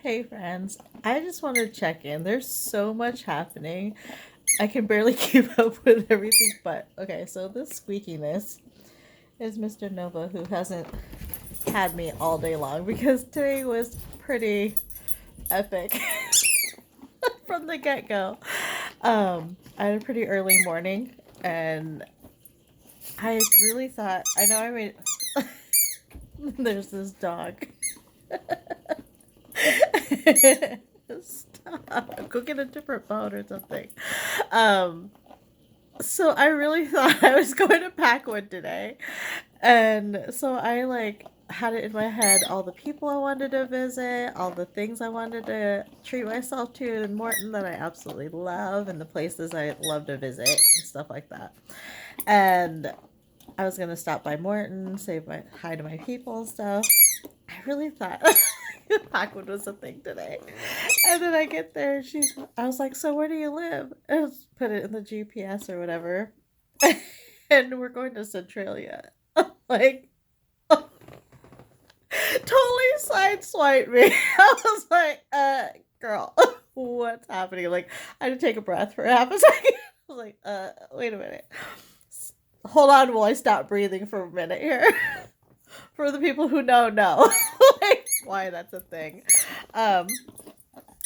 Hey friends, I just wanted to check in. There's so much happening. I can barely keep up with everything, but okay, so this squeakiness is Mr. Nova who hasn't had me all day long because today was pretty epic from the get go. I had a pretty early morning and I really thought, I know I made, there's this dog. Stop. Go get a different phone or something. Um, so I really thought I was going to Packwood today. And so I like had it in my head all the people I wanted to visit, all the things I wanted to treat myself to in Morton that I absolutely love, and the places I love to visit and stuff like that. And I was gonna stop by Morton, say my hi to my people and stuff. I really thought Packwood was a thing today. And then I get there, I was like, so where do you live? I just put it in the GPS or whatever. And we're going to Centralia. Like, totally sideswiped me. I was like, girl, what's happening? Like, I had to take a breath for half a second. I was like, wait a minute. Hold on while I stop breathing for a minute here. For the people who know, like, why that's a thing. Um,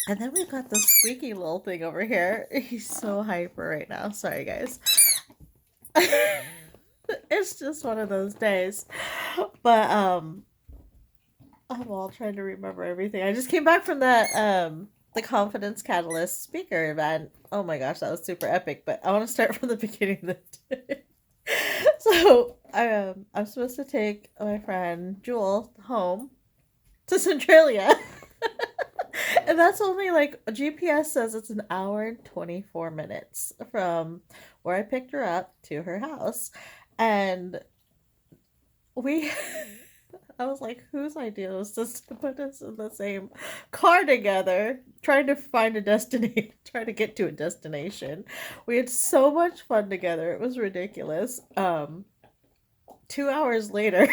and then we've got this squeaky little thing over here. He's so hyper right now. Sorry, guys. It's just one of those days. But I'm all trying to remember everything. I just came back from the Confidence Catalyst speaker event. Oh my gosh, that was super epic. But I want to start from the beginning of the day. So I'm supposed to take my friend Jewel home to Centralia. And that's only like GPS says it's an hour and 24 minutes from where I picked her up to her house. And we I was like, whose idea was this to put us in the same car together, trying to find a destination, trying to get to a destination. We had so much fun together. It was ridiculous. 2 hours later,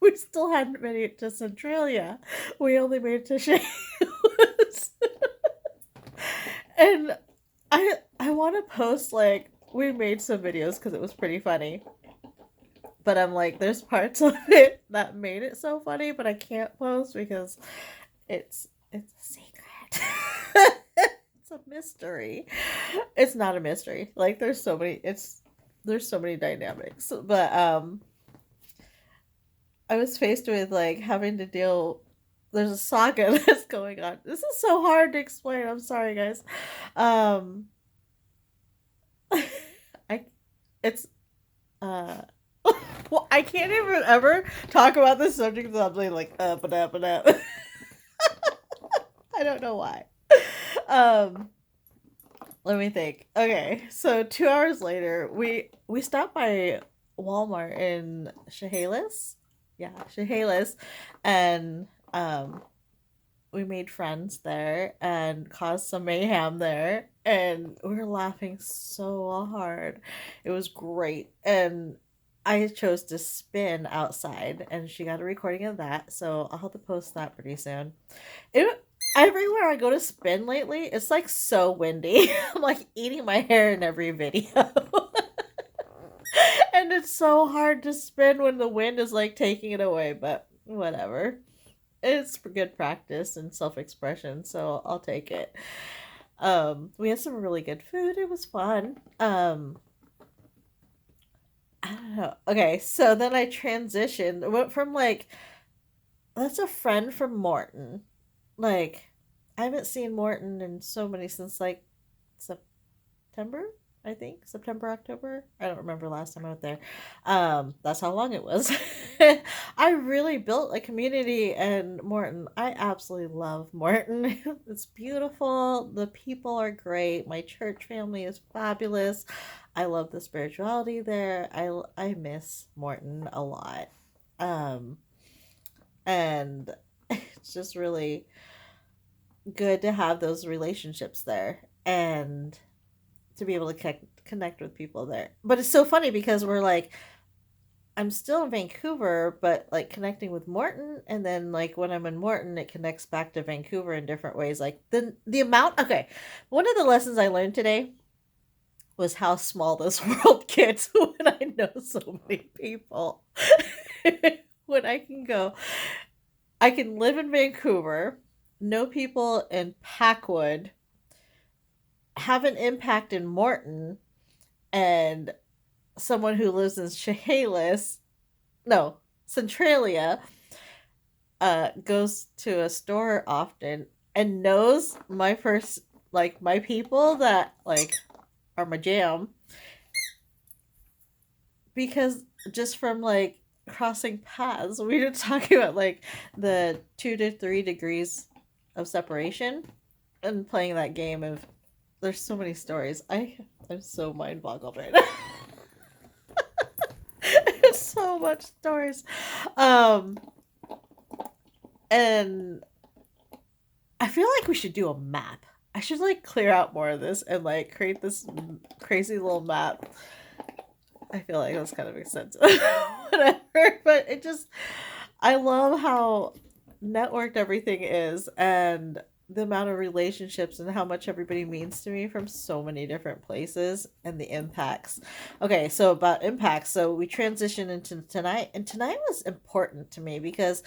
we still hadn't made it to Centralia. We only made it to Shameless. And I want to post like we made some videos because it was pretty funny. But I'm like, there's parts of it that made it so funny, but I can't post because it's a secret. It's a mystery. It's not a mystery. Like there's so many dynamics. But I was faced with like having to deal there's a saga that's going on. This is so hard to explain. I'm sorry, guys. Um I it's uh well, I can't even ever talk about this subject without being like but up and up. I don't know why. Um Let me think. Okay, so 2 hours later, we stopped by Walmart in Chehalis. Yeah, Chehalis, and we made friends there and caused some mayhem there, and we were laughing so hard. It was great, and I chose to spin outside, and she got a recording of that, so I'll have to post that pretty soon. It Everywhere I go to spin lately, it's like so windy. I'm like eating my hair in every video. And it's so hard to spin when the wind is like taking it away, but whatever. It's for good practice and self-expression, so I'll take it. We had some really good food. It was fun. I don't know. Okay, so then I transitioned. Went from like that's a friend from Morton. Like, I haven't seen Morton in so many since like September, I think. September, October. I don't remember last time I went there. That's how long it was. I really built a community in Morton. I absolutely love Morton. It's beautiful. The people are great. My church family is fabulous. I love the spirituality there. I miss Morton a lot. Um, and it's just really good to have those relationships there and to be able to connect with people there. But it's so funny because we're like I'm still in Vancouver, but like connecting with Morton, and then like when I'm in Morton, it connects back to Vancouver in different ways. Like the amount. Okay, one of the lessons I learned today was how small this world gets when I know so many people. When I can go, I can live in Vancouver, know people in Packwood, have an impact in Morton, and someone who lives in Chehalis, no, Centralia, goes to a store often and knows my first, like, my people that, like, are my jam, because just from, like, crossing paths, we were talking about, like, the 2 to 3 degrees of separation and playing that game of, there's so many stories. I'm so mind boggled right now. There's so much stories. Um, and I feel like we should do a map. I should like clear out more of this and like create this crazy little map. I feel like that's kind of extensive. Whatever, but it just, I love how networked everything is, and the amount of relationships and how much everybody means to me from so many different places, and the impacts. Okay, so about impacts. So we transitioned into tonight, and tonight was important to me because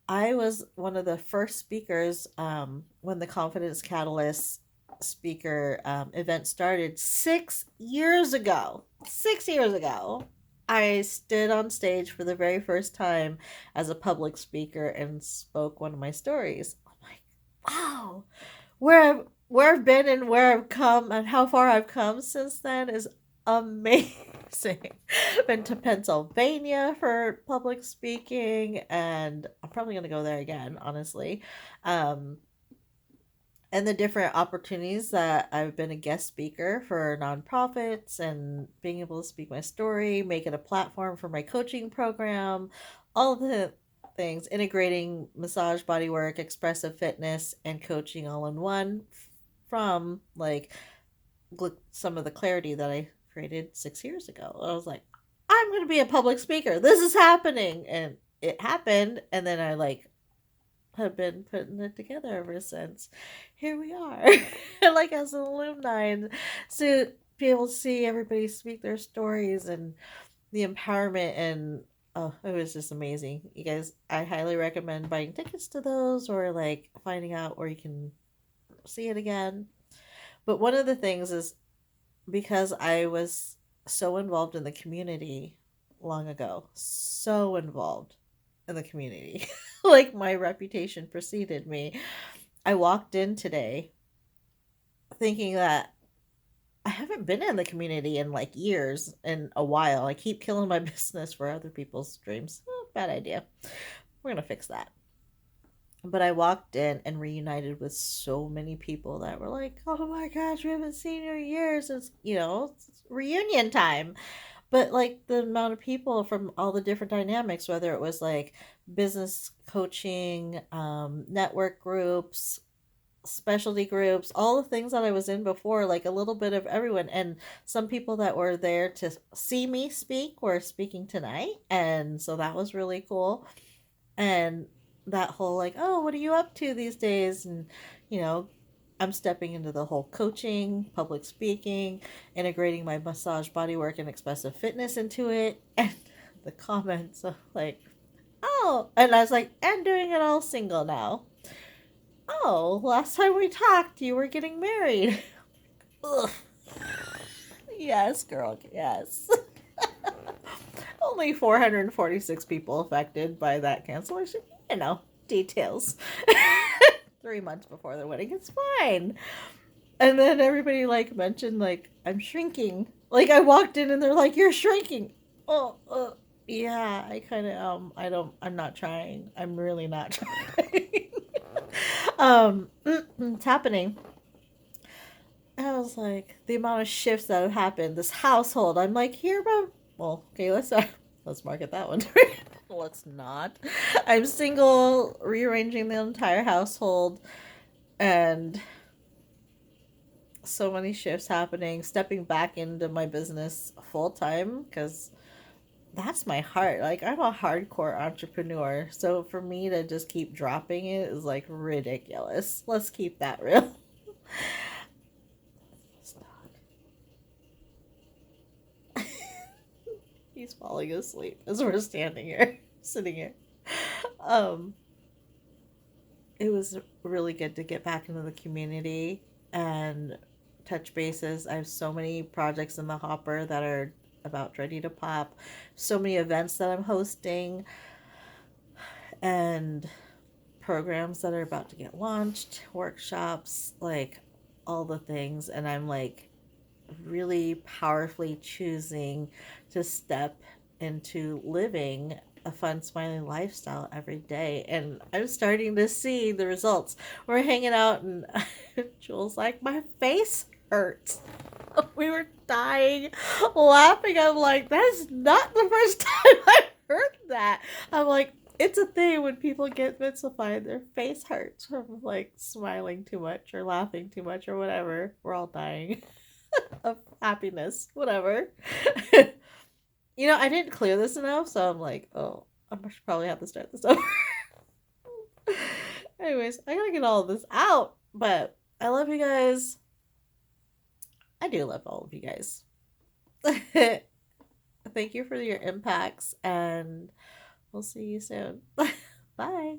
I was one of the first speakers when the Confidence Catalyst speaker event started 6 years ago. 6 years ago, I stood on stage for the very first time as a public speaker and spoke one of my stories. I'm like, wow, where I've been and where I've come and how far I've come since then is amazing. Been to Pennsylvania for public speaking, and I'm probably gonna go there again, honestly. Um, and the different opportunities that I've been a guest speaker for nonprofits and being able to speak my story, make it a platform for my coaching program, all the things, integrating massage, bodywork, expressive fitness, and coaching all in one from like some of the clarity that I created 6 years ago. I was like, I'm going to be a public speaker. This is happening. And it happened. And then I like have been putting it together ever since. Here we are. Like as an alumni, and to be able to see everybody speak their stories and the empowerment, and oh, it was just amazing. You guys, I highly recommend buying tickets to those or like finding out where you can see it again. But one of the things is because I was so involved in the community long ago, so involved in the community. Like my reputation preceded me. I walked in today thinking that I haven't been in the community in like years, in a while. I keep killing my business for other people's dreams. Oh, bad idea. We're going to fix that. But I walked in and reunited with so many people that were like, "Oh my gosh, we haven't seen you in years." It's reunion time. But like the amount of people from all the different dynamics, whether it was like business coaching, network groups, specialty groups, all the things that I was in before, like a little bit of everyone. And some people that were there to see me speak were speaking tonight. And so that was really cool. And that whole like, oh, what are you up to these days? And you know, I'm stepping into the whole coaching, public speaking, integrating my massage, bodywork, and expressive fitness into it. And the comments of like, oh, and I was like, and doing it all single now. Oh, last time we talked, you were getting married. Ugh. Yes, girl, yes. Only 446 people affected by that cancellation. You know, details. 3 months before the wedding, it's fine. And then everybody like mentioned like I'm shrinking. Like I walked in and they're like, "You're shrinking." Oh, yeah. I kind of I don't. I'm not trying. I'm really not trying. It's happening. I was like, the amount of shifts that have happened. This household. I'm like, here, bro. Well, okay, let's market that one. Let's not. I'm single, rearranging the entire household, and so many shifts happening. Stepping back into my business full time because that's my heart. Like, I'm a hardcore entrepreneur. So for me to just keep dropping it is like ridiculous. Let's keep that real. He's falling asleep as we're standing here, sitting here. Um, it was really good to get back into the community and touch bases. I have so many projects in the hopper that are about ready to pop, so many events that I'm hosting, and programs that are about to get launched, workshops, like all the things. And I'm like really powerfully choosing to step into living a fun, smiling lifestyle every day. And I'm starting to see the results. We're hanging out, and Jules like, my face hurts. We were dying laughing. I'm like, that's not the first time I've heard that. I'm like, it's a thing when people get mystified. Their face hurts from like smiling too much or laughing too much or whatever. We're all dying of happiness, whatever. I didn't clear this enough, so I'm like, oh, I should probably have to start this over. Anyways, I gotta get all of this out, but I love you guys. I do love all of you guys. Thank you for your impacts, and we'll see you soon. Bye.